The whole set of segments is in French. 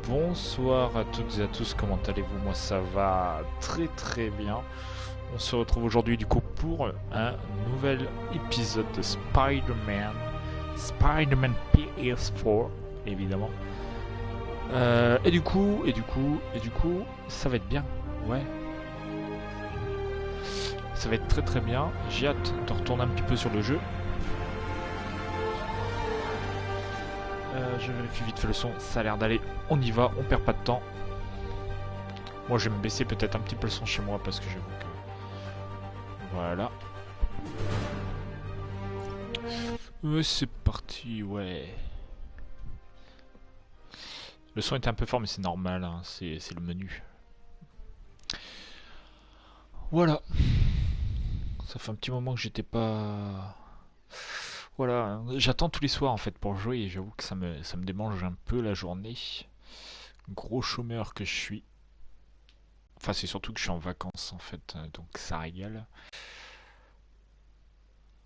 Bonsoir à toutes et à tous, comment allez-vous? Moi ça va très très bien. On se retrouve aujourd'hui du coup pour un nouvel épisode de Spider-Man. Spider-Man PS4 évidemment. Et du coup, ça va être bien. Ouais, ça va être très très bien. J'ai hâte de retourner un petit peu sur le jeu. Je vérifie vite fait le son, ça a l'air d'aller. On y va, on perd pas de temps. Moi je vais me baisser peut-être un petit peu le son chez moi parce que j'avoue que... Voilà. C'est parti, ouais. Le son était un peu fort mais c'est normal, hein, c'est le menu. Voilà. Ça fait un petit moment que j'étais pas... Voilà, hein. J'attends tous les soirs en fait pour jouer et j'avoue que ça me démange un peu la journée. Gros chômeur que je suis. Enfin c'est surtout que je suis en vacances en fait, donc ça régale.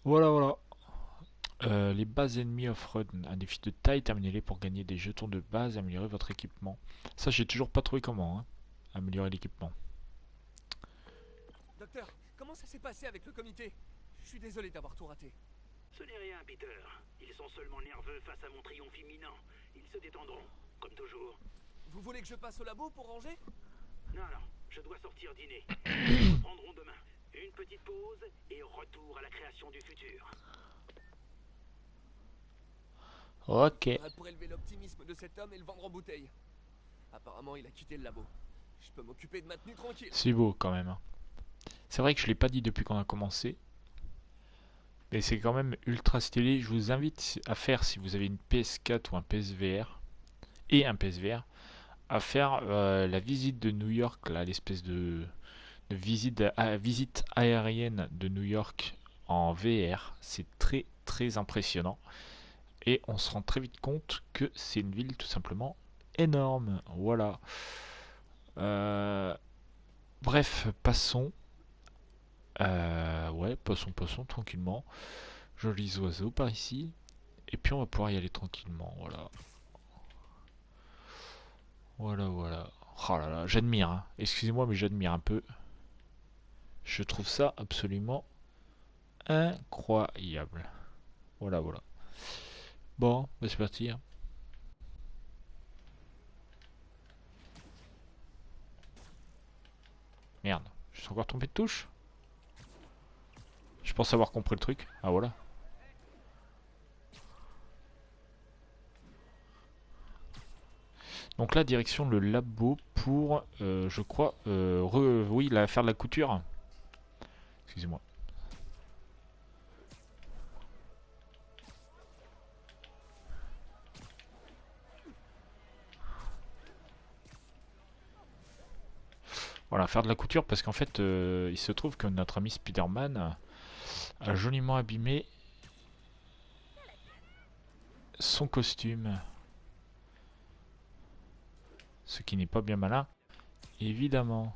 Voilà, voilà. Les bases ennemies offrent un défi de taille, terminez-les pour gagner des jetons de base et améliorer votre équipement. Ça, j'ai toujours pas trouvé comment, hein, améliorer l'équipement. Docteur, comment ça s'est passé avec le comité? Je suis désolé d'avoir tout raté. Ce n'est rien, Peter. Ils sont seulement nerveux face à mon triomphe imminent. Ils se détendront, comme toujours. Vous voulez que je passe au labo pour ranger? Non, non, je dois sortir dîner. Ils reprendront demain. Une petite pause et retour à la création du futur. Ok. Pour élever l'optimisme de cet homme et le vendre en bouteille. Apparemment, il a quitté le labo. Je peux m'occuper de ma tenue tranquille. C'est beau quand même, hein. C'est vrai que je l'ai pas dit depuis qu'on a commencé. Mais c'est quand même ultra stylé. Je vous invite à faire, si vous avez une PS4 ou un PSVR, et un PSVR, à faire la visite de New York, là, l'espèce de visite aérienne de New York en VR. C'est très très impressionnant. Et on se rend très vite compte que c'est une ville tout simplement énorme. Voilà. Euh, Bref, passons. Ouais, passons tranquillement. Jolis oiseaux par ici. Et puis on va pouvoir y aller tranquillement. Voilà. Voilà, voilà. Oh là là, j'admire, hein. Excusez-moi, mais j'admire un peu. Je trouve ça absolument incroyable. Voilà, voilà. Bon, bah c'est parti, hein. Merde, je suis encore trompé de touche. Je pense avoir compris le truc. Ah voilà. Donc là, direction le labo pour, je crois, oui, faire de la couture. Excusez-moi. Voilà, faire de la couture parce qu'en fait, il se trouve que notre ami Spider-Man a joliment abîmé son costume. Ce qui n'est pas bien malin, évidemment.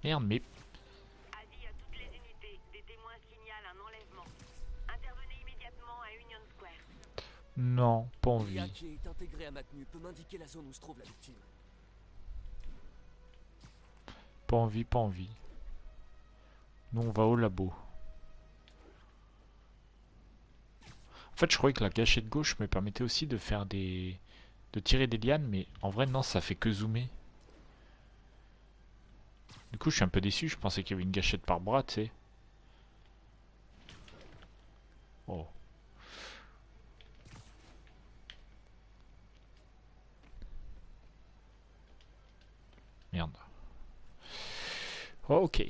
Merde, mais Avis à toutes les unités. Des témoins signalent un enlèvement. Intervenez immédiatement à Union Square. non, pas L'IA envie. qui est intégrée à ma tenue peut m'indiquer la zone où se trouve la victime. Pas envie, pas envie. Nous, on va au labo. En fait, je croyais que la gâchette gauche me permettait aussi de faire des... de tirer des lianes, mais en vrai, non, ça fait que zoomer. Du coup, je suis un peu déçu, je pensais qu'il y avait une gâchette par bras, tu sais. Oh. Merde. Oh, ok.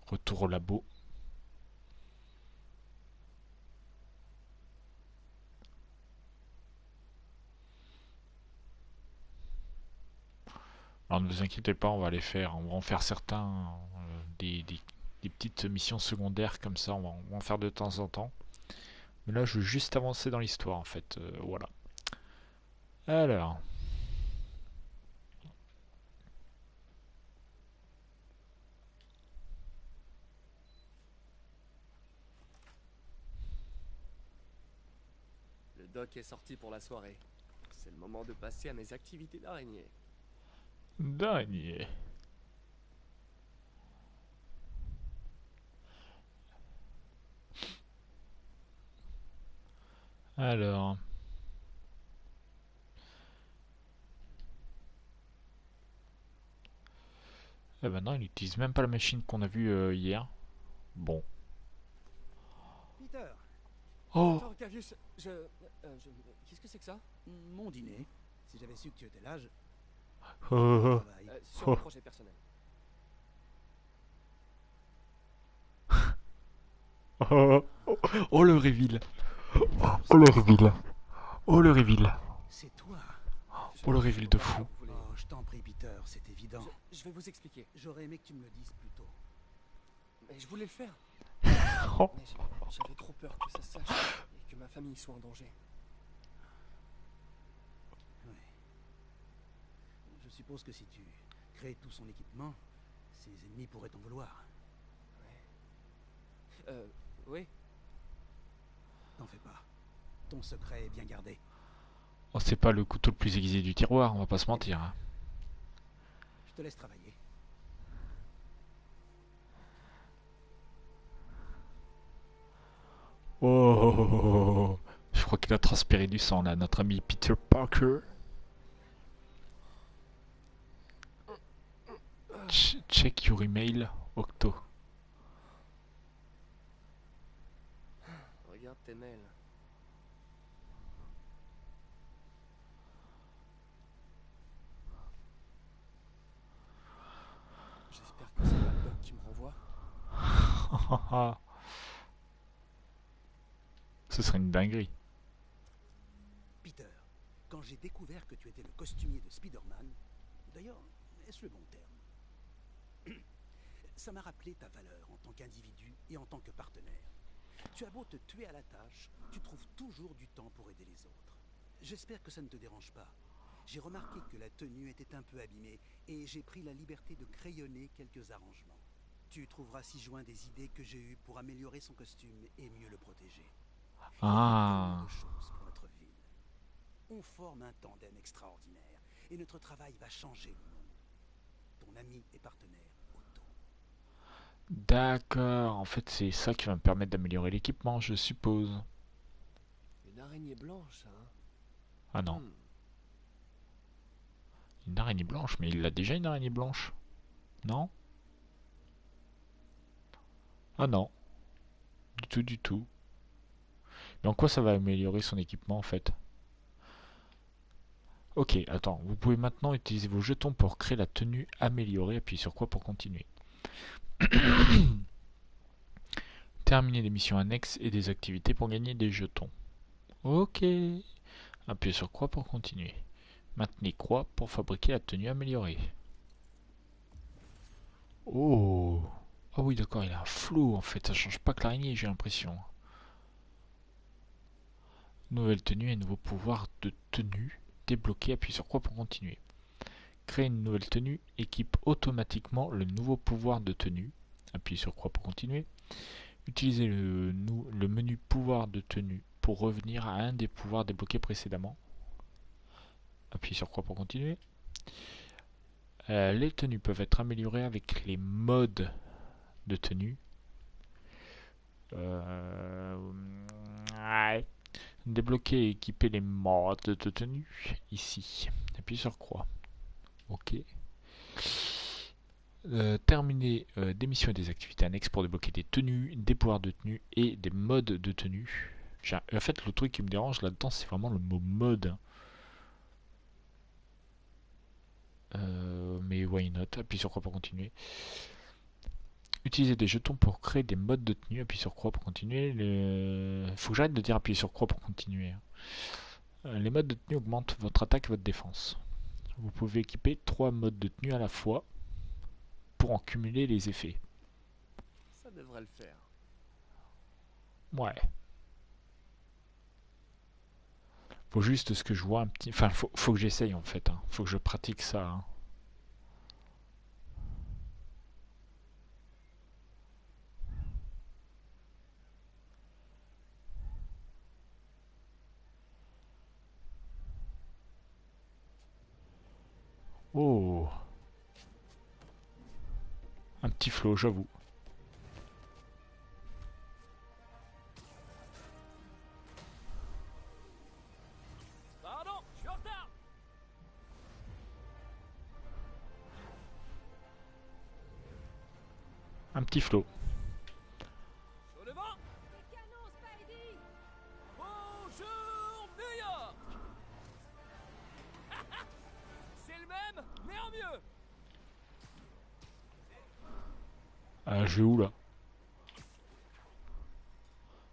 Retour au labo. Alors ne vous inquiétez pas, on va les faire. On va en faire certains, des petites missions secondaires comme ça, on va en faire de temps en temps. Mais là, je veux juste avancer dans l'histoire en fait. Voilà. Alors. Doc est sorti pour la soirée. C'est le moment de passer à mes activités d'araignée. Dernier. Alors. Eh ben non, il utilise même pas la machine qu'on a vue hier. Bon. Peter, Oh, Docteur Octavius, qu'est-ce que c'est que ça? mon dîner. Si j'avais su que tu étais là, je... oh, Travail. Sur le projet personnel. oh, oh, oh, le reveal. Oh le reveal. Oh le reveal. C'est toi. Oh le reveal de fou. Vous voulez- Oh, je t'en prie, Peter, c'est évident. Je vais vous expliquer. J'aurais aimé que tu me le dises plus tôt. Mais je voulais le faire. Oh. Mais j'avais trop peur que ça se sache et que ma famille soit en danger. Oui. Je suppose que si tu crées tout son équipement, ses ennemis pourraient t'en vouloir. Oui. T'en fais pas. Ton secret est bien gardé. Oh, c'est pas le couteau le plus aiguisé du tiroir, on va pas se mentir. Hein. Je te laisse travailler. Oh, oh, oh, oh, oh. Je crois qu'il a transpiré du sang là, notre ami Peter Parker. Check your email, Octo. Regarde tes mails. J'espère que c'est pas le Doc qui me renvoie. Ce serait une dinguerie. Peter, quand j'ai découvert que tu étais le costumier de Spider-Man, d'ailleurs, est-ce le bon terme? Ça m'a rappelé ta valeur en tant qu'individu et en tant que partenaire. Tu as beau te tuer à la tâche, tu trouves toujours du temps pour aider les autres. J'espère que ça ne te dérange pas. J'ai remarqué que la tenue était un peu abîmée et j'ai pris la liberté de crayonner quelques arrangements. Tu trouveras ci-joint des idées que j'ai eues pour améliorer son costume et mieux le protéger. Ah. Il y a tellement de choses pour notre ville. On forme un tandem extraordinaire et notre travail va changer le monde. Ton ami et partenaire, Otto. D'accord, en fait c'est ça qui va me permettre d'améliorer l'équipement, je suppose. Une araignée blanche, hein. Ah non, Hmm. une araignée blanche, mais il a déjà une araignée blanche. Non? Ah non, du tout, du tout. Mais en quoi ça va améliorer son équipement en fait? Ok, attends, vous pouvez maintenant utiliser vos jetons pour créer la tenue améliorée. Appuyez sur quoi pour continuer? Terminer des missions annexes et des activités pour gagner des jetons. Ok. Appuyez sur croix pour continuer. Maintenez croix pour fabriquer la tenue améliorée. Oh. Ah oui d'accord, il a un flow en fait, ça change pas que l'araignée j'ai l'impression. Nouvelle tenue et nouveau pouvoir de tenue. Débloqué, appuyez sur croix pour continuer. Créer une nouvelle tenue, équipe automatiquement le nouveau pouvoir de tenue. Appuyez sur croix pour continuer. Utilisez le menu pouvoir de tenue pour revenir à un des pouvoirs débloqués précédemment. Appuyez sur croix pour continuer. Les tenues peuvent être améliorées avec les modes de tenue. Ouais. Débloquer et équiper les modes de tenue ici. Appuyez sur croix. Ok. Terminer des missions et des activités annexes pour débloquer des tenues, des pouvoirs de tenue et des modes de tenue. En fait, le truc qui me dérange là-dedans, c'est vraiment le mot mode. Mais why not? Appuie sur croix pour continuer. Utiliser des jetons pour créer des modes de tenue. Appuie sur croix pour continuer. Faut que j'arrête de dire appuyer sur croix pour continuer. Les modes de tenue augmentent votre attaque et votre défense. Vous pouvez équiper 3 modes de tenue à la fois pour en cumuler les effets. Ça devrait le faire. Ouais. Faut juste ce que je vois un petit... Enfin, faut que j'essaye en fait. Hein. Faut que je pratique ça. Hein. Oh. Un petit flot, j'avoue. Pardon, je suis en retard. Un petit flot. Sur le vent. Canon, Spidey! Bonjour, New York. C'est le même, mais en mieux. Je vais où là?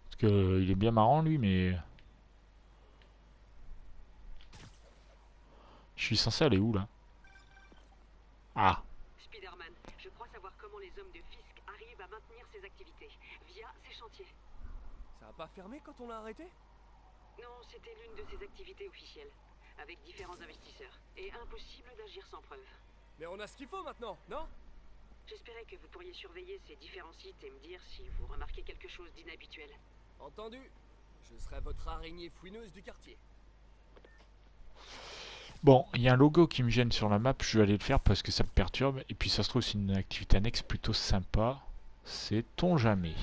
Parce que il est bien marrant lui, mais je suis censé aller où là? Ah, Spider-Man, je crois savoir comment les hommes de Fisk arrivent à maintenir ces activités via ces chantiers. Ça a pas fermé quand on l'a arrêté? Non, c'était l'une de ces activités officielles, avec différents investisseurs, et impossible d'agir sans preuve. Mais on a ce qu'il faut maintenant, non? J'espérais que vous pourriez surveiller ces différents sites et me dire si vous remarquez quelque chose d'inhabituel. Entendu. Je serai votre araignée fouineuse du quartier. bon, il y a un logo qui me gêne sur la map, je vais aller le faire parce que ça me perturbe. Et puis ça se trouve c'est une activité annexe plutôt sympa. Sait-on jamais.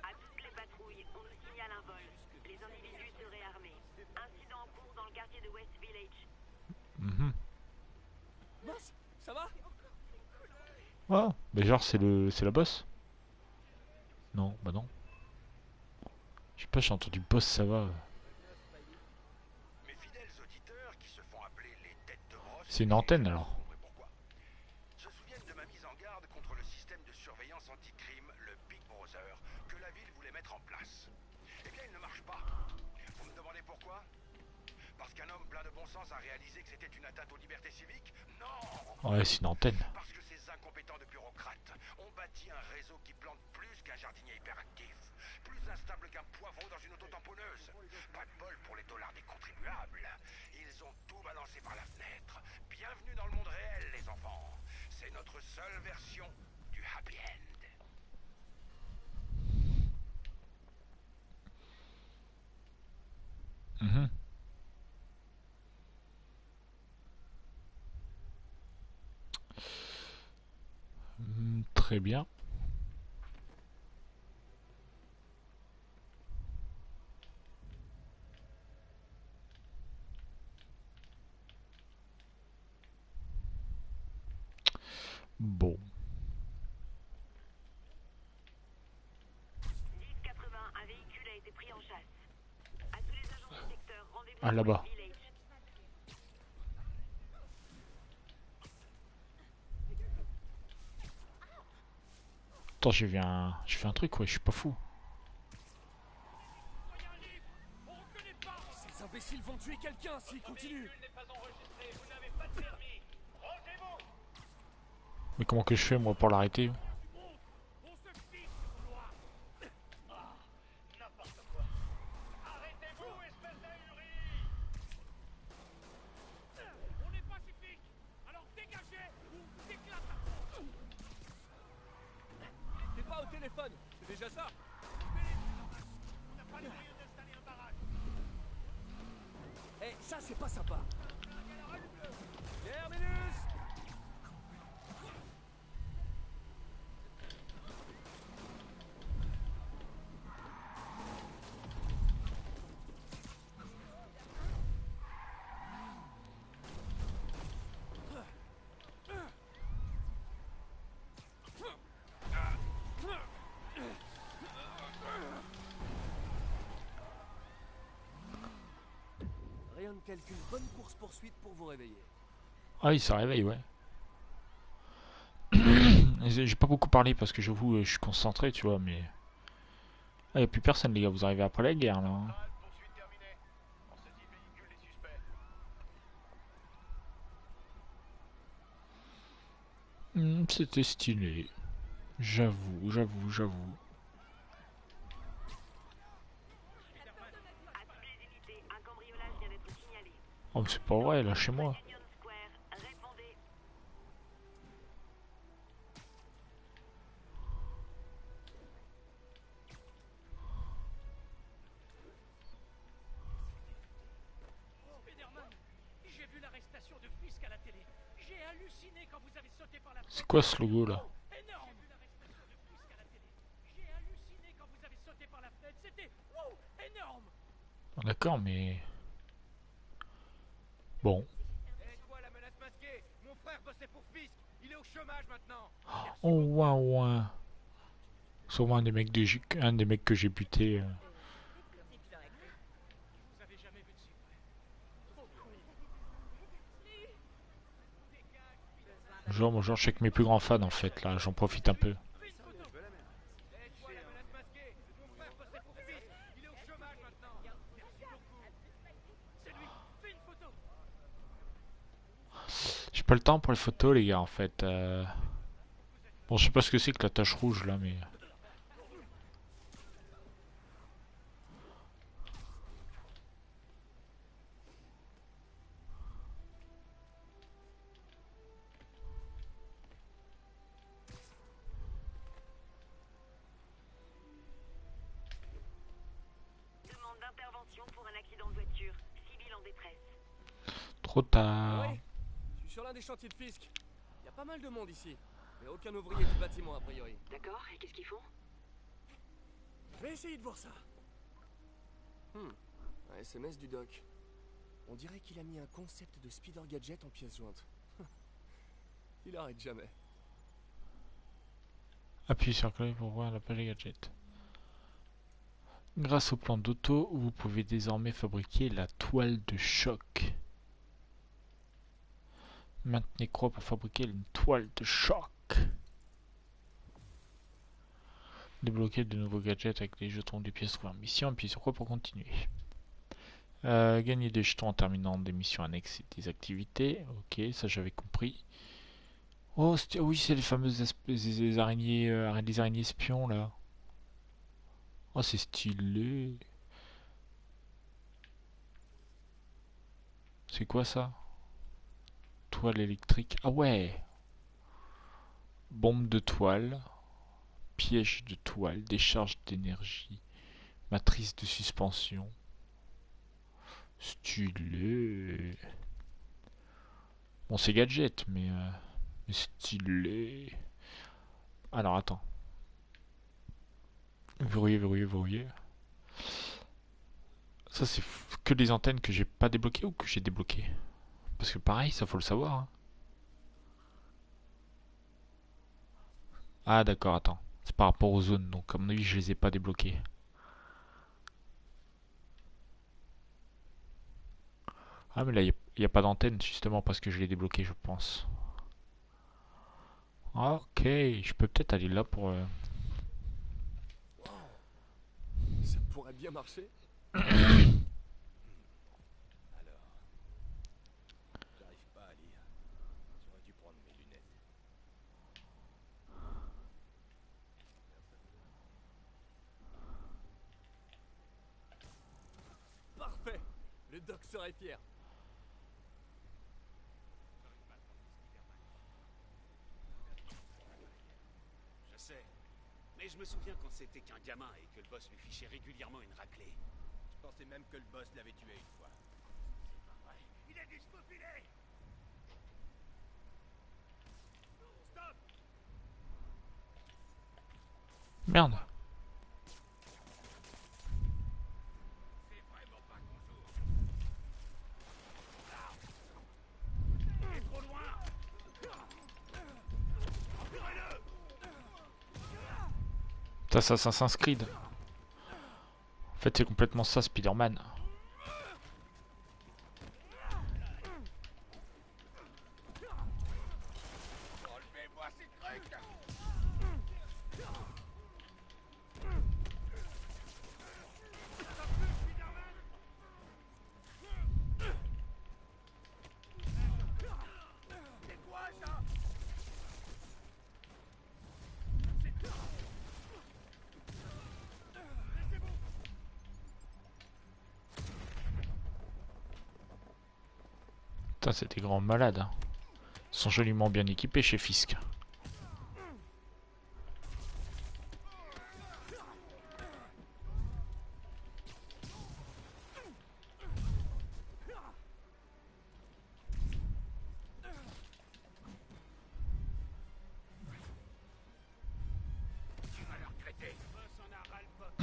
À toutes les patrouilles, on nous signale un vol. Les individus seraient armés. Incident en cours dans le quartier de West Village. Mhm. Mince, ça va? Ah, mais genre c'est la boss? Non, bah non. Je sais pas, j'ai entendu boss, ça va. Mes fidèles auditeurs qui se font appeler les têtes de brosse. C'est une antenne alors. Comprendrez pourquoi. Se souviennent de ma mise en garde contre le système de surveillance anti-crime, le Big Brother, que la ville voulait mettre en place. Eh bien, il ne marche pas. Vous me demandez pourquoi? Parce qu'un homme plein de bon sens a réalisé que c'était une atteinte aux libertés civiques? Non! Ouais, c'est une antenne. Parce que ces incompétents de bureaucrates ont bâti un réseau qui plante plus qu'un jardinier hyperactif, plus instable qu'un poivron dans une auto-tamponneuse. Pas de bol pour les dollars des contribuables. Ils ont tout balancé par la fenêtre. Bienvenue dans le monde réel, les enfants. C'est notre seule version du happy end. Mhm. Très bien. Bon. 1080, un véhicule a été pris en chasse. À tous les agents du secteur, rendez-vous Ah, à là-bas. West Village. Attends, j'ai fait un truc, ouais, je suis pas fou. Ces imbéciles vont tuer quelqu'un s'ils continuent. Mais comment que je fais moi pour l'arrêter? T'es pas au téléphone, c'est déjà ça. Eh, ça c'est pas sympa. Terminus. Rien de tel qu'une bonne course-poursuite pour vous réveiller. Ah, il se réveille, ouais. J'ai pas beaucoup parlé parce que j'avoue, je suis concentré, tu vois, mais. Ah, y a plus personne, les gars, vous arrivez après la guerre là. Hein. Poursuite terminée. On saisit le véhicule des suspects. C'était stylé. J'avoue. À toutes les unités, un cambriolage vient d'être signalé. Oh, mais c'est pas vrai, là, chez moi. Union Square, répondez. Spider-Man, j'ai vu l'arrestation de Fisk à la télé. J'ai halluciné quand vous avez sauté par la fenêtre. C'est quoi ce logo là? Énorme. J'ai halluciné quand vous avez sauté par la fenêtre. C'était énorme. D'accord, mais... Bon. Et toi, la menace masquée? Mon frère bossait pour Fisk. Il est au chômage maintenant. Oh, ouin, ouin. Sûrement un des mecs, un des mecs que j'ai buté. Vous avez jamais vu de si près. Genre, je check mes plus grands fans en fait, là, j'en profite un peu. Et toi, la menace masquée? Mon frère bossait pour Fisk. Il est au chômage maintenant. Merci beaucoup. C'est lui. Fais une photo. J'ai pas le temps pour les photos, les gars, en fait. Bon, je sais pas ce que c'est que la tache rouge là, mais. Demande d'intervention pour un accident de voiture. Civil en détresse. Trop tard. Oui, je suis sur l'un des chantiers de Fisk. Il y a pas mal de monde ici. Mais aucun ouvrier du bâtiment, a priori. D'accord, et qu'est-ce qu'ils font? Je vais essayer de voir ça. Un SMS du doc. On dirait qu'il a mis un concept de speeder gadget en pièce jointe. Il arrête jamais. Appuyez sur le clavier pour voir la page gadget. Grâce au plan d'Otto, vous pouvez désormais fabriquer la toile de choc. Maintenez croix pour fabriquer une toile de choc. Débloquer de nouveaux gadgets avec les jetons des pièces trouvées en mission. Appuyez sur croix pour continuer. Gagner des jetons en terminant des missions annexes et des activités. Ok, ça j'avais compris. Oh oui, c'est les fameuses les araignées, les araignées espions là. Oh, c'est stylé. C'est quoi ça? Toile électrique. Ah ouais. Bombe de toile. Piège de toile. Décharge d'énergie. Matrice de suspension. Stylé. Bon, c'est gadget, mais stylé. Alors, attends. Verrouiller, verrouiller, verrouiller. Ça, c'est que des antennes que j'ai pas débloquées ou que j'ai débloquées? Parce que pareil, ça faut le savoir. Hein. Ah, d'accord, attends. C'est par rapport aux zones, donc à mon avis, je les ai pas débloquées. Ah, mais là, il n'y a pas d'antenne, justement, parce que je l'ai débloqué, je pense. Ok, je peux peut-être aller là pour... Ça pourrait bien marcher. Alors, j'arrive pas à lire. J'aurais dû prendre mes lunettes. Parfait. Le doc serait fier. Je sais. Mais je me souviens quand c'était qu'un gamin et que le boss lui fichait régulièrement une raclée. Je pensais même que le boss l'avait tué une fois. Il est discopulé! Stop! Merde. C'est vraiment pas qu'on joue. Il est trop loin! Empurez-le! Ça, Assassin's Creed. En fait, c'est complètement ça, Spider-Man. Enlevez-moi ces trucs! C'est quoi ça? Putain, c'est des grands malades. Hein. Ils sont joliment bien équipés chez Fisk.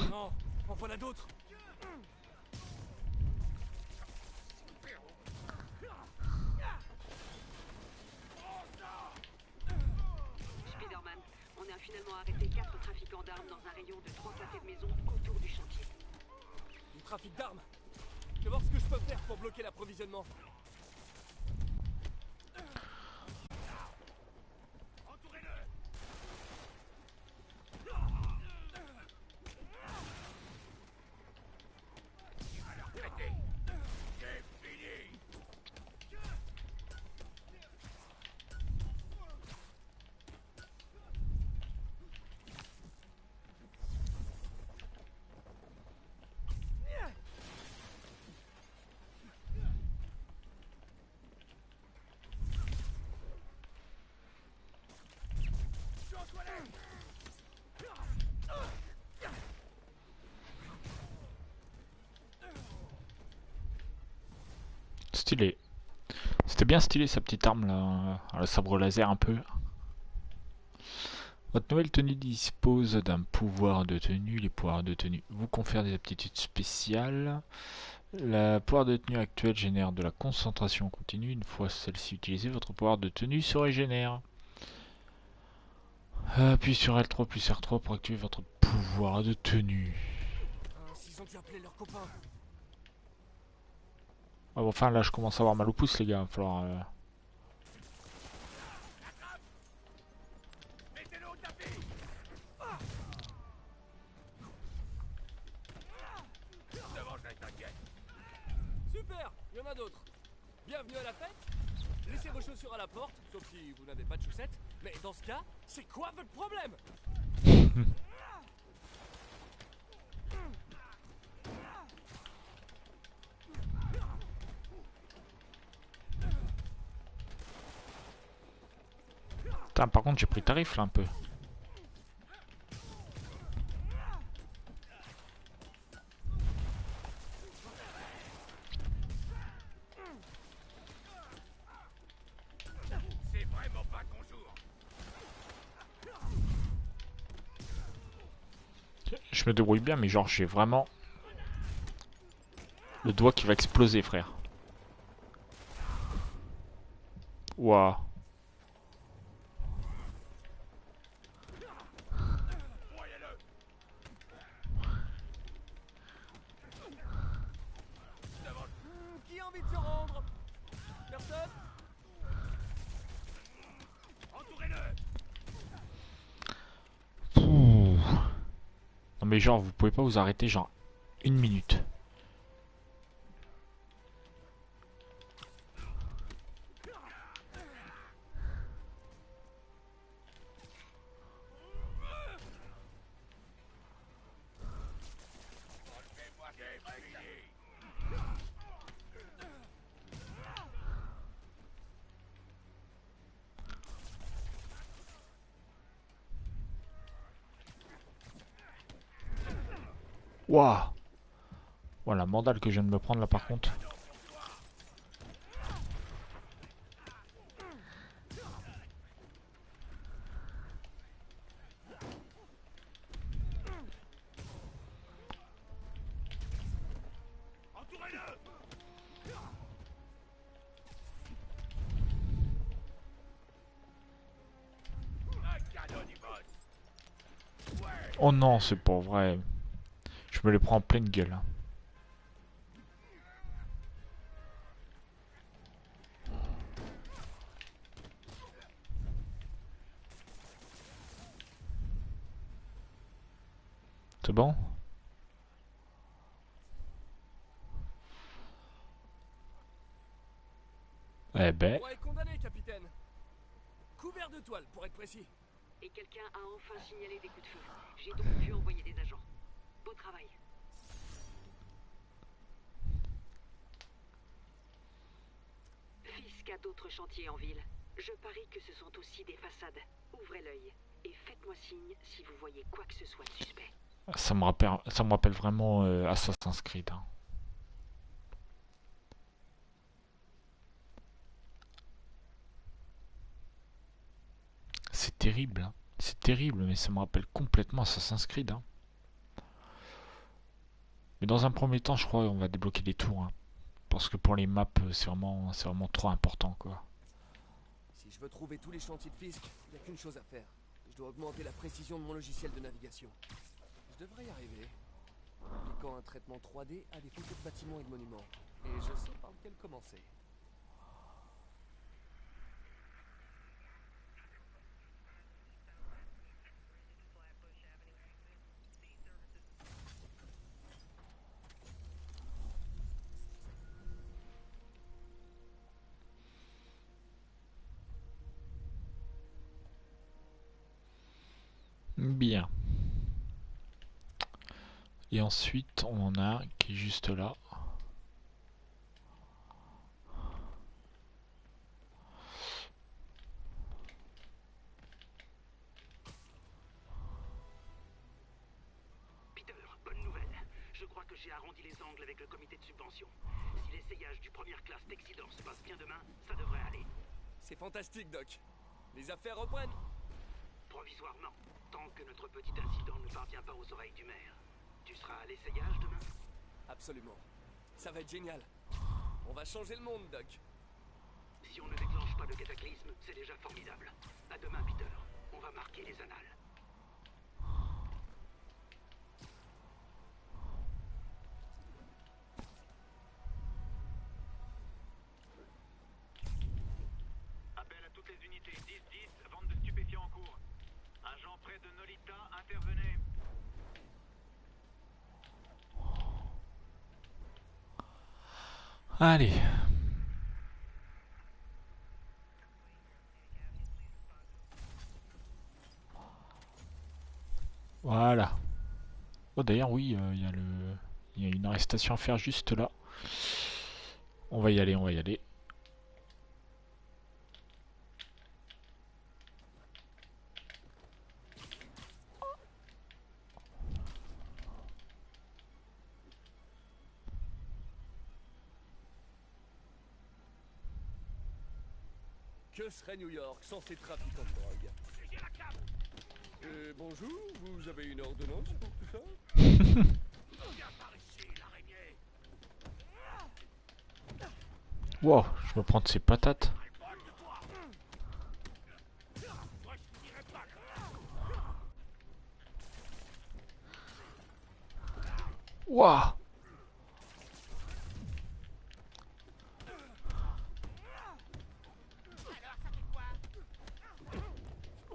Non, en voilà d'autres. Spider-Man, on a finalement arrêté 4 trafiquants d'armes dans un rayon de 3 pâtés de maison autour du chantier. Du trafic d'armes. Je vais voir ce que je peux faire pour bloquer l'approvisionnement. Stylé. C'était bien stylé sa petite arme là, le sabre laser un peu. Votre nouvelle tenue dispose d'un pouvoir de tenue. Les pouvoirs de tenue vous confèrent des aptitudes spéciales. Le pouvoir de tenue actuel génère de la concentration continue. Une fois celle-ci utilisée, votre pouvoir de tenue se régénère. Appuyez sur L3 plus R3 pour activer votre pouvoir de tenue. S'ils ont dû appeler leurs copains. Ah bon, enfin là je commence à avoir mal au pouce les gars, il va falloir... Mettez-le au tapis. Devant, t'inquiète. Super, il y en a d'autres. Bienvenue à la fête. Laissez vos chaussures à la porte, sauf si vous n'avez pas de chaussettes. Mais dans ce cas, c'est quoi votre problème? Putain, par contre j'ai pris tarif là un peu. C'est vraiment pas ton jour. Je me débrouille bien mais genre j'ai vraiment... le doigt qui va exploser frère. Waouh. Qui a envie de se rendre? Personne? Entourez-le. Non mais genre vous pouvez pas vous arrêter genre une minute. Waouh. Voilà, la mandale que je viens de me prendre là par contre. Entourez-le. Un cadeau du boss. Oh non, c'est pas vrai. Je me les prends en pleine gueule. Hein. C'est bon? Eh ben... Ouais, condamné, capitaine. Couvert de toile, pour être précis. Et quelqu'un a enfin signalé des coups de feu. J'ai donc pu envoyer des agents. Beau travail. Fisk a d'autres chantiers en ville. Je parie que ce sont aussi des façades. Ouvrez l'œil et faites-moi signe si vous voyez quoi que ce soit de suspect. Ça me rappelle vraiment Assassin's Creed. Hein. C'est terrible, hein. C'est terrible, mais ça me rappelle complètement Assassin's Creed. Hein. Mais dans un premier temps, je crois on va débloquer des tours. Hein. Parce que pour les maps, c'est vraiment trop important, quoi. Si je veux trouver tous les chantiers de Fisk, il n'y a qu'une chose à faire. Je dois augmenter la précision de mon logiciel de navigation. Je devrais y arriver. Appliquant un traitement 3D à des photos de bâtiments et de monuments. Et je sais par lequel commencer. Bien. Et ensuite, on en a un qui est juste là. Peter, bonne nouvelle. Je crois que j'ai arrondi les angles avec le comité de subvention. Si l'essayage du première classe Texidor se passe bien demain, ça devrait aller. C'est fantastique, Doc. Les affaires reprennent. Provisoirement, tant que notre petit incident ne parvient pas aux oreilles du maire. Tu seras à l'essayage demain? Absolument. Ça va être génial. On va changer le monde, Doc. Si on ne déclenche pas le cataclysme, c'est déjà formidable. À demain, Peter. On va marquer les annales. Appel à toutes les unités. 10-10, vente de stupéfiants en cours. Agent près de Nolita, intervenez. Allez. Voilà. Oh d'ailleurs oui, il y a une arrestation à faire juste là. On va y aller, on va y aller. Que serait New York sans ces trafiquants de drogue? Bonjour, vous avez une ordonnance pour tout ça? Wow, je me prends de ces patates. Waouh.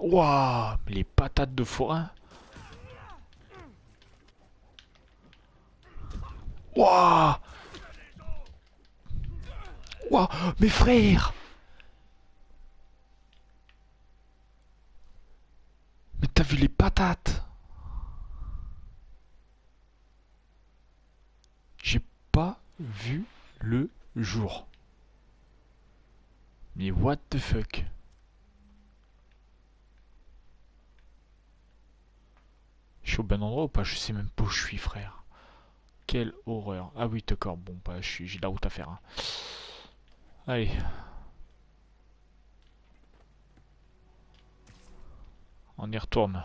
Waouh, les patates de forain. Waouh. Waouh, mes frères. Mais t'as vu les patates? J'ai pas vu le jour. Mais what the fuck? Je suis au bon endroit ou pas? Je sais même pas où je suis, frère. Quelle horreur. Ah oui, d'accord. Bon, bah, j'ai de la route à faire. Hein. Allez. On y retourne.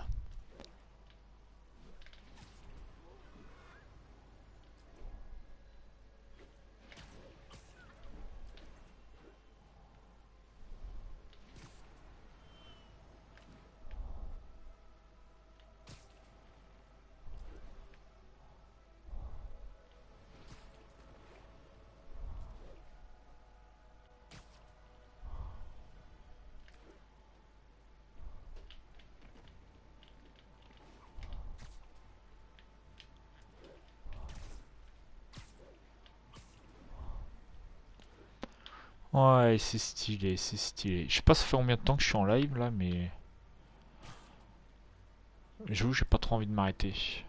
Ouais, c'est stylé, c'est stylé. Je sais pas ça fait combien de temps que je suis en live là, mais j'avoue, j'ai pas trop envie de m'arrêter.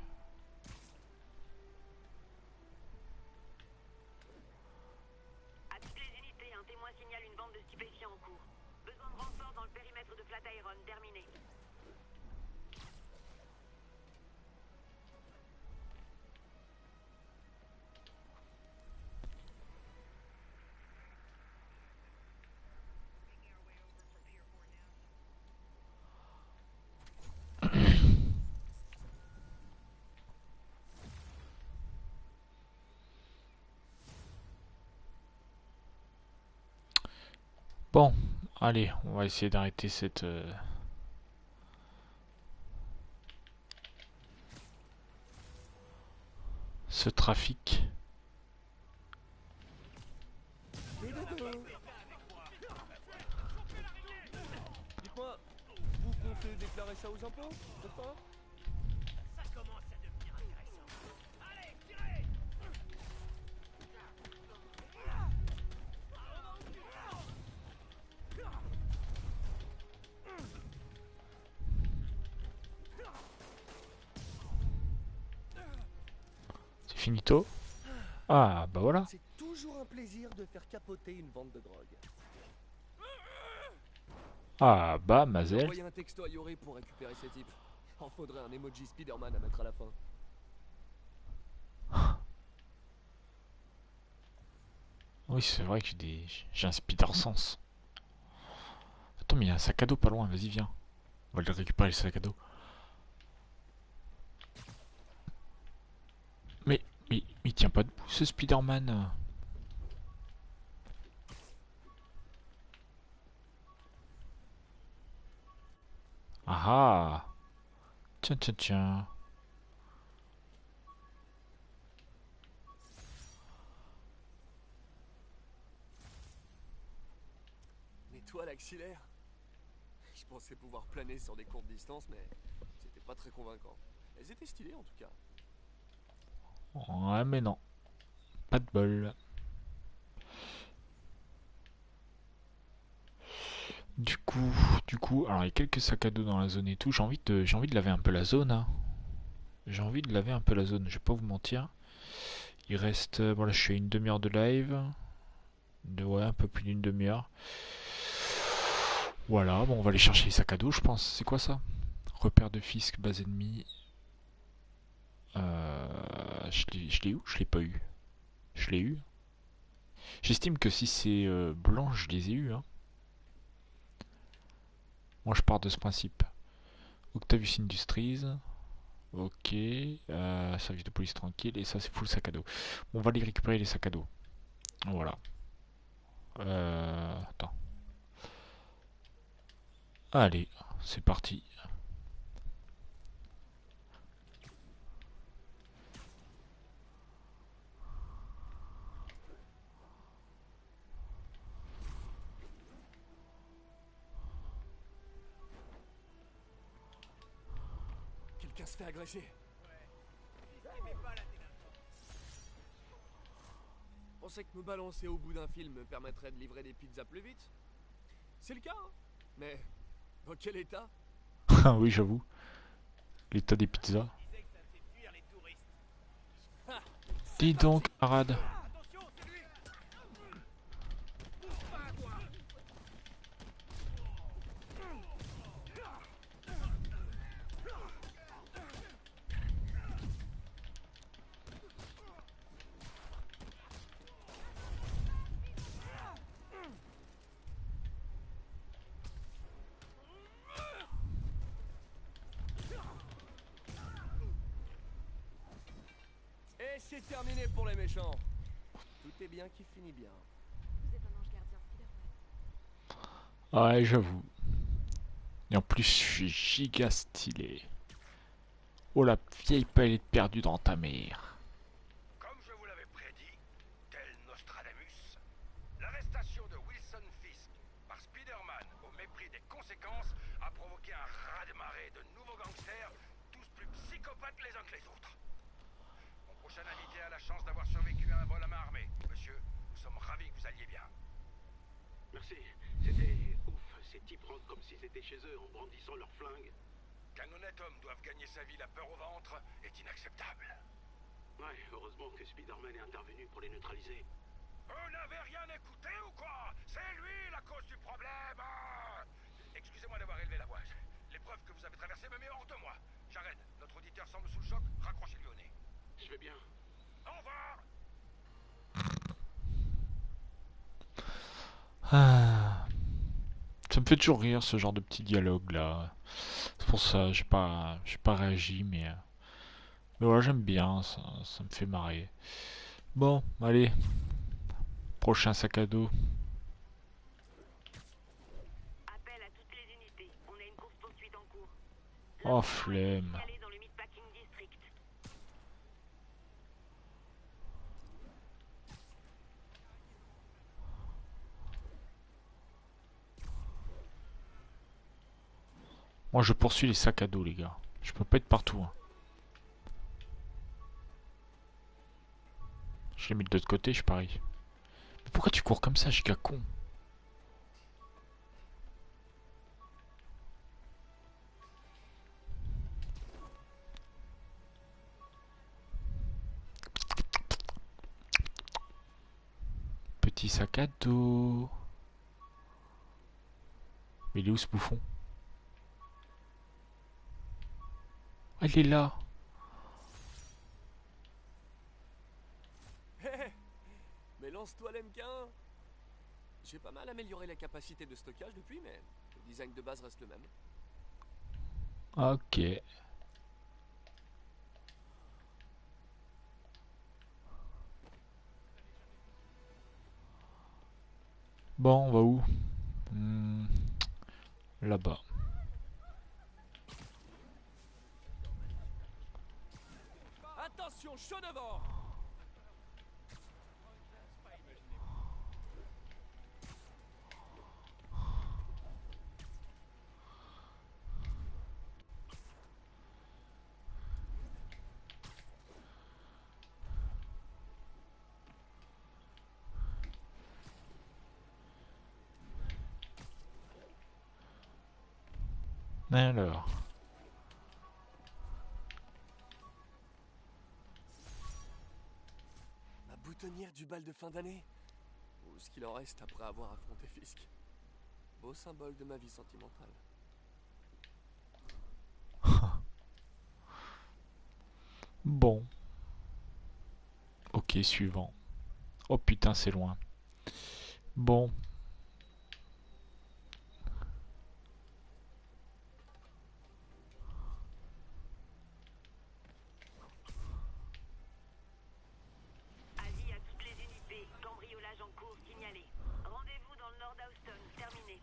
À toutes les unités, un témoin signale une vente de stupéfiants en cours. Besoin de renfort dans le périmètre de Flatiron, terminé. Bon, allez, on va essayer d'arrêter ce trafic. Dites-moi, vous comptez déclarer ça aux impôts, c'est pas? Ça commence à devenir intéressant. Allez, tirez! C'est finito. Ah, bah voilà. C'est toujours un plaisir de faire capoter une vente de drogue. Ah, bah, J'ai Mazel. envoyé un texto à Yori pour récupérer ces types. En faudrait un emoji Spider-Man à mettre à la fin. Oui, c'est vrai que j'ai un speeder sens. Attends, mais il y a un sac à dos pas loin, vas-y, viens. On va le récupérer, le sac à dos. Mais il tient pas debout, ce Spider-Man. Ah ah. Tiens, tiens, tiens. Mais toi, l'axillaire, je pensais pouvoir planer sur des courtes distances, mais c'était pas très convaincant. Elles étaient stylées en tout cas. Ouais, mais non. Pas de bol. Du coup, alors il y a quelques sacs à dos dans la zone et tout. J'ai envie de laver un peu la zone, hein. J'ai envie de laver un peu la zone, je vais pas vous mentir. Il reste, voilà, je suis à une demi-heure de live. Ouais, un peu plus d'une demi-heure. Voilà, bon, on va aller chercher les sacs à dos, je pense. C'est quoi ça? Repère de fisc, base ennemie. Je l'ai où? Je l'ai pas eu. Je l'ai eu. J'estime que si c'est blanc, je les ai eu, hein. Moi, je pars de ce principe. Octavius Industries. Ok. Service de police tranquille. Et ça, c'est full sac à dos. Bon, on va aller récupérer les sacs à dos. Voilà. Attends. Allez, c'est parti. Quelqu'un se fait agresser. Pensais que me balancer au bout d'un film me permettrait de livrer des pizzas plus vite. C'est le cas, hein. Mais dans quel état? Ah oui, j'avoue. L'état des pizzas. Disait que ça faisait fuir les touristes. Dis donc, camarade. Attention, c'est lui! Bouge pas, toi! Et c'est terminé pour les méchants. Tout est bien qui finit bien. Vous êtes un ange gardien, Spider-Man. Ouais, j'avoue. Et en plus, je suis giga stylé. Oh la vieille palette perdue dans ta mère. Comme je vous l'avais prédit, tel Nostradamus, l'arrestation de Wilson Fisk par Spider-Man au mépris des conséquences a provoqué un raz-de-marée de nouveaux gangsters, tous plus psychopathes les uns que les autres. Mon prochain invité a la chance d'avoir survécu à un vol à main armée. Monsieur, nous sommes ravis que vous alliez bien. Merci. C'était ouf. Ces types rentrent comme s'ils étaient chez eux en brandissant leurs flingues. Qu'un honnête homme doive gagner sa vie la peur au ventre est inacceptable. Ouais, heureusement que Spider-Man est intervenu pour les neutraliser. Vous n'avez rien écouté ou quoi? C'est lui la cause du problème. Excusez-moi d'avoir élevé la voix. L'épreuve que vous avez traversée me met hors de moi. J'arrête. Notre auditeur semble sous le choc. Raccrochez-lui au nez. Je vais bien. Au revoir. Ah. Ça me fait toujours rire ce genre de petit dialogue là. C'est pour ça, j'ai pas réagi, mais voilà, j'aime bien, ça me fait marrer. Bon, allez, prochain sac à dos. Oh, flemme. Signalé dans le Meatpacking District. Moi, je poursuis les sacs à dos, les gars. Je peux pas être partout. Hein. Je l'ai mis de l'autre côté, je parie. Mais pourquoi tu cours comme ça, giga con? Petit sac à dos. Mais il est où ce bouffon? Ah, il est là. Hé, mais lance-toi l'MK1. J'ai pas mal amélioré la capacité de stockage depuis, mais le design de base reste le même. Ok. Bon, on va où? Là-bas. Attention, chaud devant. Alors. Ma boutonnière du bal de fin d'année. Ou ce qu'il en reste après avoir affronté Fisk. Beau symbole de ma vie sentimentale. Bon. Ok, suivant. Oh putain, c'est loin. Bon. Avis à toutes les unités. Cambriolage en cours signalé. Rendez-vous dans le nord d'Houston. Terminé.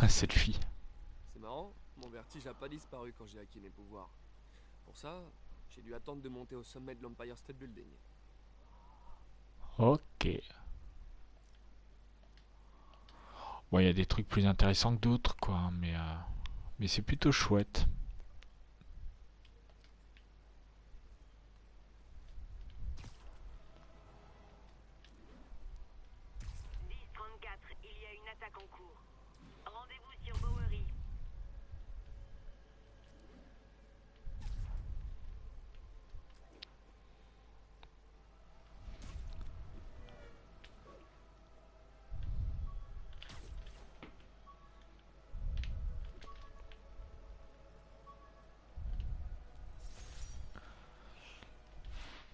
Cette fille. C'est marrant, mon vertige a pas disparu quand j'ai acquis mes pouvoirs. Pour ça, j'ai dû attendre de monter au sommet de l'Empire State Building. Ok. Bon, il y a des trucs plus intéressants que d'autres, quoi. Hein, mais c'est plutôt chouette. Il y a une attaque en cours. Rendez-vous sur Bowery.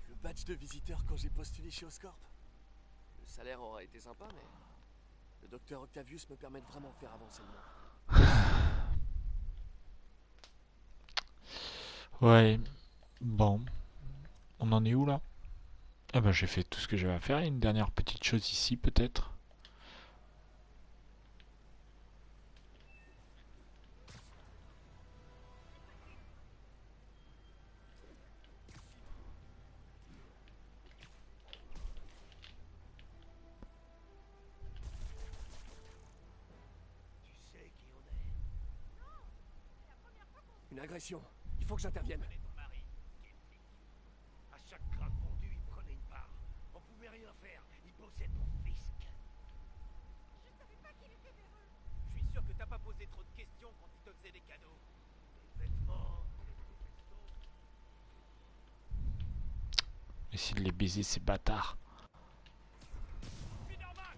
Le badge de visiteur quand j'ai postulé chez Oscorp. Le salaire aurait été sympa, mais le docteur Octavius me permet de vraiment faire avancer le monde. Ouais. Bon. On en est où là? Ah bah j'ai fait tout ce que j'avais à faire. Il y a une dernière petite chose ici peut-être. Tu sais qui on est. Une agression. Il faut que j'intervienne. Prenez ton mari, qui est flic. À chaque crâne fondu, il prenait une part. On pouvait rien faire. Il bossait pour Fisk. Je savais pas qu'il était véreux. Je suis sûr que t'as pas posé trop de questions quand il te faisait des cadeaux. Des vêtements, des restos. Essayer de les baiser ces bâtards. Spider-Man!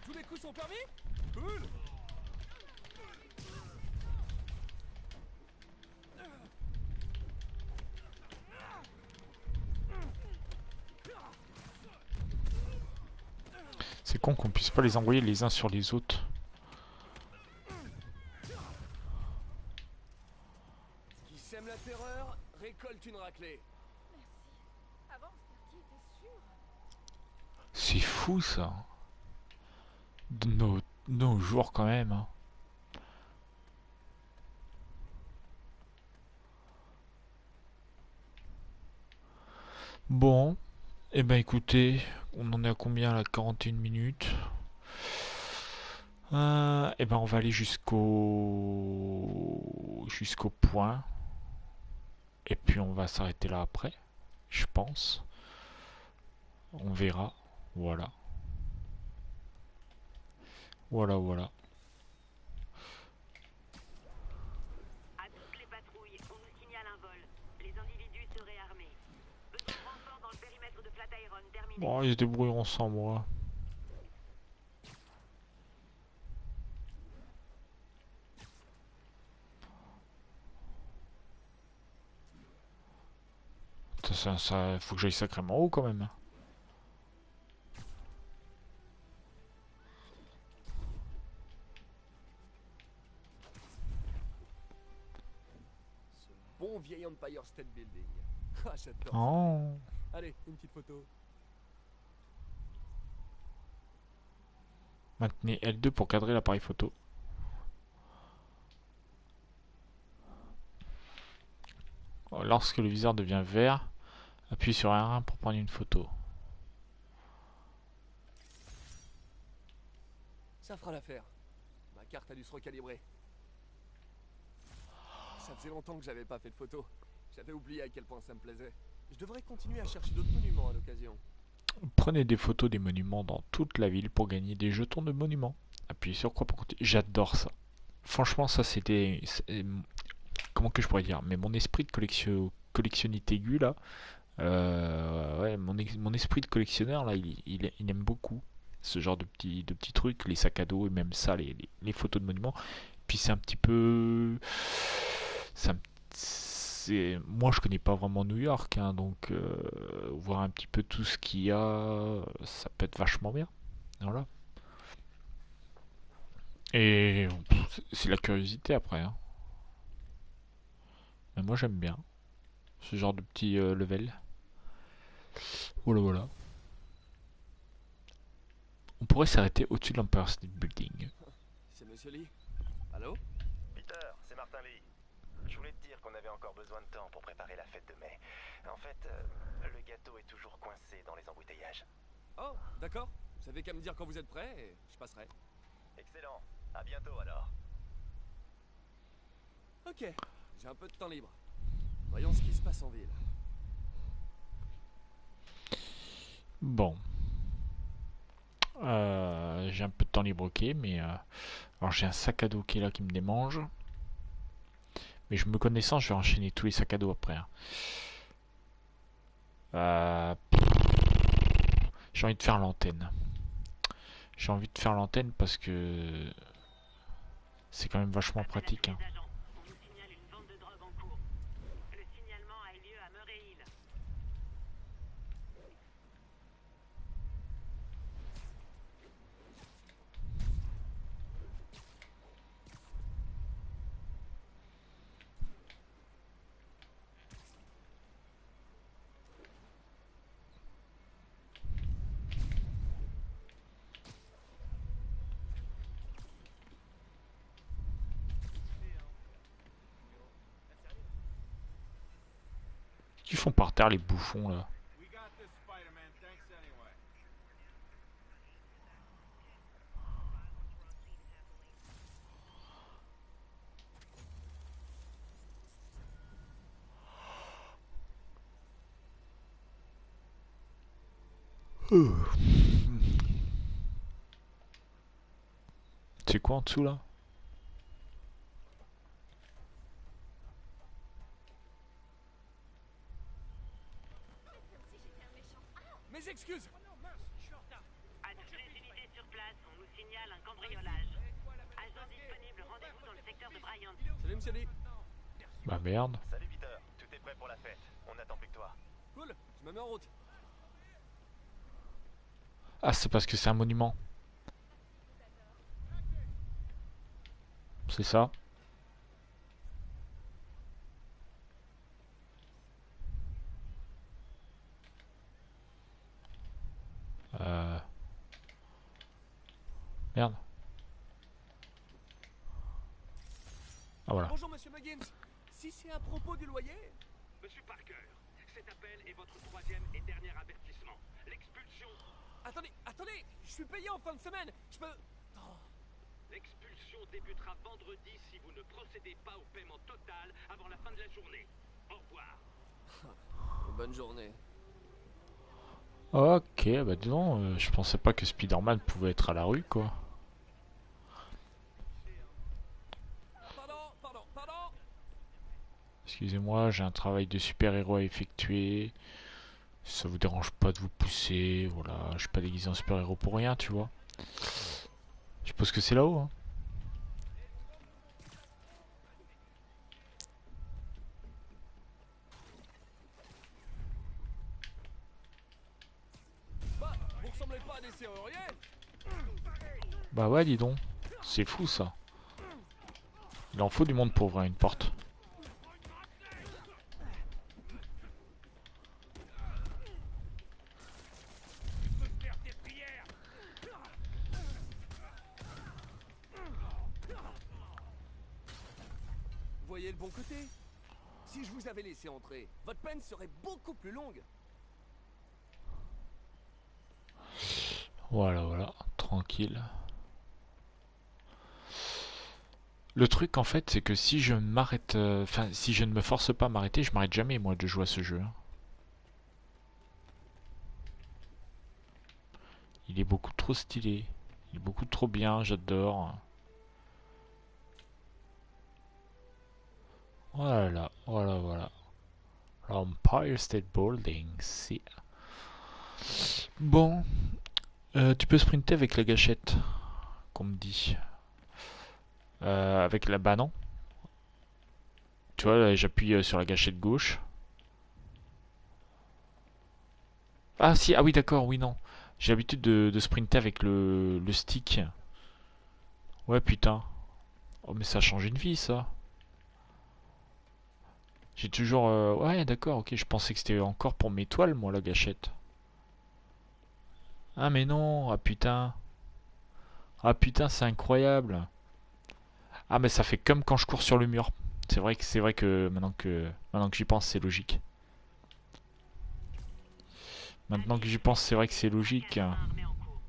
Tous les coups sont permis? Cool. C'est con qu'on puisse pas les envoyer les uns sur les autres. Qui sème la terreur, récolte une raclée. Merci. Avant, ce quartier était sûr. C'est fou ça. De nos jours quand même. Hein. Bon. Eh ben écoutez, on en est à combien là? 41 minutes. Eh ben on va aller jusqu'au point. Et puis on va s'arrêter là après, je pense. On verra. Voilà. Voilà, voilà. À toutes les patrouilles, on nous signale un vol. Les individus seraient armés. Besoin de renfort dans le périmètre de Flatiron, terminé. Bon, ils se débrouilleront sans moi. Ça, faut que j'aille sacrément haut quand même. Ce bon vieil Empire State Building. Ah, j'adore. Oh. Allez, une petite photo. Maintenez L2 pour cadrer l'appareil photo. Lorsque le viseur devient vert, appuyez sur R1 pour prendre une photo. Ça fera l'affaire. Ma carte a dû se recalibrer. Ça faisait longtemps que j'avais pas fait de photo. J'avais oublié à quel point ça me plaisait. Je devrais continuer à chercher d'autres monuments à l'occasion. Prenez des photos des monuments dans toute la ville pour gagner des jetons de monuments. Appuyez sur quoi pour continuer. J'adore ça. Franchement, ça c'était... Comment que je pourrais dire? Mais mon esprit de collectionnite aigu là... ouais, mon esprit de collectionneur là, il aime beaucoup ce genre de petits trucs, les sacs à dos et même ça, les photos de monuments. Puis c'est un petit peu... Moi je connais pas vraiment New York, hein, donc voir un petit peu tout ce qu'il y a, ça peut être vachement bien. Voilà. Et c'est la curiosité après. Hein. Mais moi j'aime bien ce genre de petit level. Voilà, voilà. On pourrait s'arrêter au-dessus de l'Empire State Building. C'est Monsieur Lee. Allô? Peter, c'est Martin Lee. Je voulais te dire qu'on avait encore besoin de temps pour préparer la fête de mai. En fait, le gâteau est toujours coincé dans les embouteillages. Oh, d'accord. Vous savez qu'à me dire quand vous êtes prêt et je passerai. Excellent. À bientôt alors. Ok, j'ai un peu de temps libre. Voyons ce qui se passe en ville. Bon. J'ai un peu de temps libre, ok, mais... alors j'ai un sac à dos qui est là qui me démange. Mais je me connaissant, je vais enchaîner tous les sacs à dos après. Hein. J'ai envie de faire l'antenne. J'ai envie de faire l'antenne parce que... c'est quand même vachement pratique. Hein. On nous signale une vente de drogue en cours. Le signalement a eu lieu à Murray Hill. Qu'ils font par terre les bouffons là. C'est quoi en dessous là? Mes excuses. À toutes les unités sur place, on nous signale un cambriolage. Agent disponible, rendez-vous dans le secteur de Bryant. Salut Monsieur Lee. Bah merde. Salut Peter, tout est prêt pour la fête. On n'attend plus que toi. Cool, je me mets en route. Ah, c'est parce que c'est un monument. C'est ça. Euh... Merde. Ah voilà. Bonjour, monsieur Muggins. Si c'est à propos du loyer... Monsieur Parker, cet appel est votre troisième et dernier avertissement. L'expulsion... Attendez, je suis payé en fin de semaine. Je peux... Oh. L'expulsion débutera vendredi si vous ne procédez pas au paiement total avant la fin de la journée. Au revoir. Bonne journée. Ok, bah dis donc, je pensais pas que Spider-Man pouvait être à la rue, quoi. Pardon. Excusez-moi, j'ai un travail de super-héros à effectuer. Si ça vous dérange pas de vous pousser, voilà, je suis pas déguisé en super-héros pour rien, tu vois. Je suppose que c'est là-haut, hein. Bah, vous ressemblez pas à des serruriers. Bah ouais, dis donc. C'est fou, ça. Il en faut du monde pour ouvrir une porte. Voyez le bon côté. Si je vous avais laissé entrer, votre peine serait beaucoup plus longue. Voilà, tranquille. Le truc en fait, c'est que si je m'arrête, enfin, si je ne me force pas à m'arrêter, je m'arrête jamais moi de jouer à ce jeu, hein. Il est beaucoup trop stylé, il est beaucoup trop bien, j'adore. Voilà. Empire State Building, c'est... Bon, tu peux sprinter avec la gâchette, qu'on me dit. Avec la... Bah non. Tu vois, là, j'appuie sur la gâchette gauche. Ah si, ah oui d'accord, oui non. J'ai l'habitude de sprinter avec le stick. Ouais putain. Oh mais ça change une vie ça. J'ai toujours... Ouais d'accord, ok, je pensais que c'était encore pour mes toiles moi la gâchette. Ah mais non, ah putain. Ah putain c'est incroyable. Ah mais ça fait comme quand je cours sur le mur. C'est vrai que maintenant que j'y pense c'est logique. Maintenant que j'y pense c'est vrai que c'est logique. Armée en cours.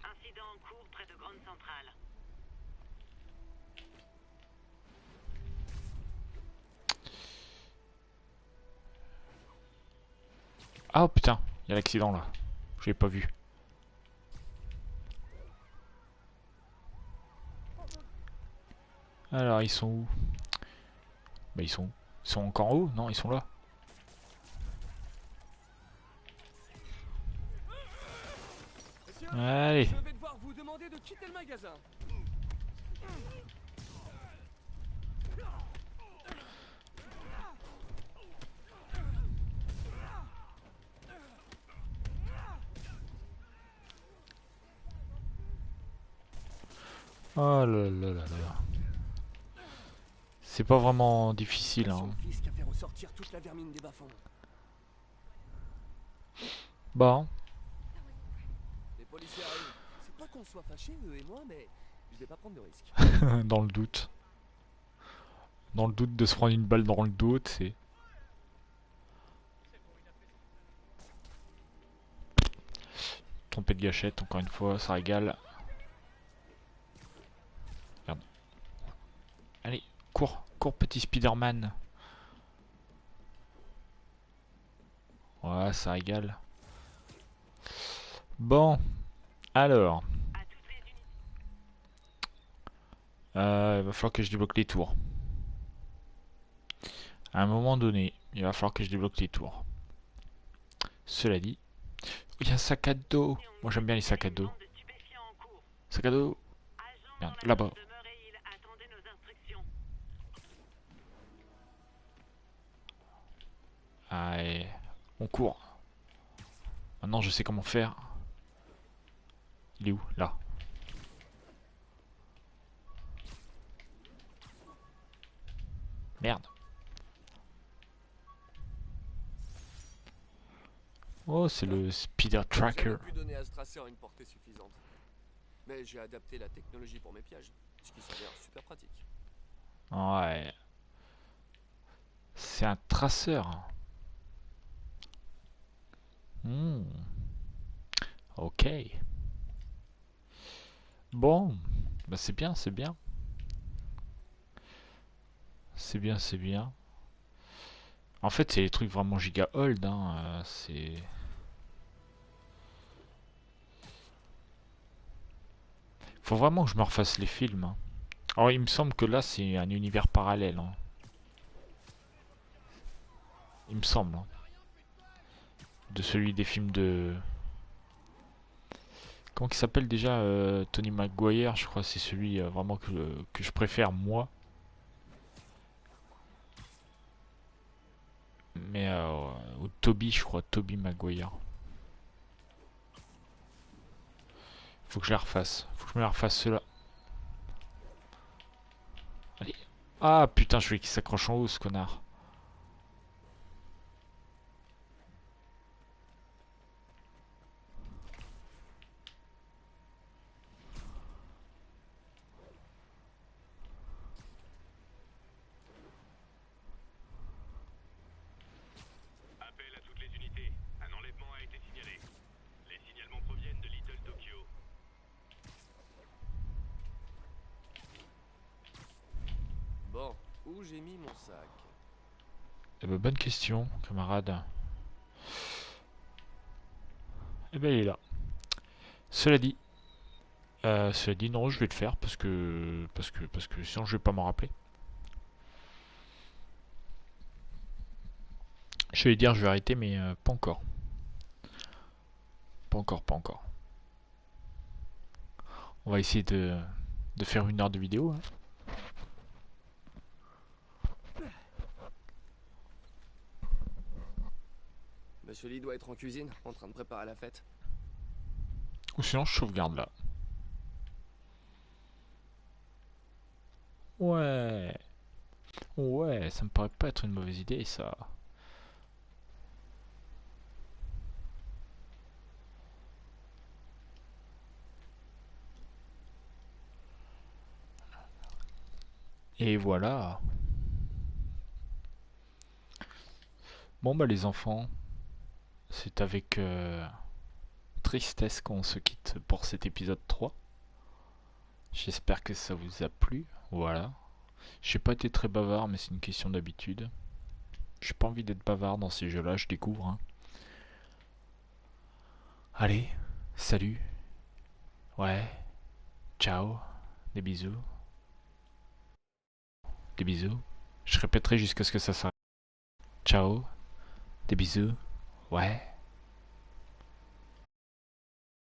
Incident en cours près de Grande Centrale. Ah oh, putain, il y a l'accident là. Je l'ai pas vu. Alors ils sont où? Bah ils sont où? Ils sont encore en haut? Non, ils sont là. Messieurs, Allez. je vais devoir vous demander de quitter le magasin. Oh là. C'est pas vraiment difficile hein. Son fils qui a fait ressortir toute la vermine des bas-fonds. Bah. Les policiers arrivent. C'est pas qu'on soit fâchés, eux et moi, mais je vais pas prendre de risques. Dans le doute. Dans le doute de se prendre une balle dans le dos, c'est... Trompé de gâchette, encore une fois, ça régale. Merde. Allez, cours petit Spider-Man. Ouais, ça régale. Bon, alors... il va falloir que je débloque les tours. À un moment donné, il va falloir que je débloque les tours. Cela dit... Il y a un sac à dos. Moi j'aime bien les sacs à dos. Sac à dos. Merde, là-bas. Allez, on court. Maintenant je sais comment faire. Il est où? Là. Merde. Oh, c'est le Speeder Tracker. J'aurais pu donner à ce traceur une portée suffisante. Mais j'ai adapté la technologie pour mes pièges, ce qui s'avère super pratique. Ouais. C'est un traceur. Hmm. Ok. Bon. Bah c'est bien, c'est bien. C'est bien, c'est bien. En fait, c'est les trucs vraiment giga old, hein. C'est... Faut vraiment que je me refasse les films, hein. Alors, il me semble que là, c'est un univers parallèle, hein. Il me semble, hein. De celui des films de... Comment il s'appelle déjà Tony Maguire, je crois que c'est celui vraiment que je préfère, moi. Mais... ou Toby, je crois. Toby Maguire. Faut que je la refasse. Faut que je me la refasse cela. Allez. Ah putain, je voulais qu'il s'accroche en haut, ce connard. Appel à toutes les unités. Un enlèvement a été signalé. Les signalements proviennent de Little Tokyo. Bon, où j'ai mis mon sac? Eh ben, bonne question, camarade. Eh ben, il est là. Cela dit, non, je vais le faire parce que sinon je vais pas m'en rappeler. Je vais dire, je vais arrêter, mais pas encore. Pas encore, pas encore. On va essayer de faire 1 heure de vidéo, hein. Monsieur Lee doit être en cuisine, en train de préparer la fête. Ou sinon, je sauvegarde là. Ouais. Ouais, ça me paraît pas être une mauvaise idée, ça. Et voilà. Bon bah les enfants, c'est avec tristesse qu'on se quitte pour cet épisode 3. J'espère que ça vous a plu. Voilà. J'ai pas été très bavard, mais c'est une question d'habitude. J'ai pas envie d'être bavard dans ces jeux-là, je découvre, hein. Allez, salut. Ouais. Ciao. Des bisous. Des bisous. Je répéterai jusqu'à ce que ça s'arrête. Ciao. Des bisous. Ouais.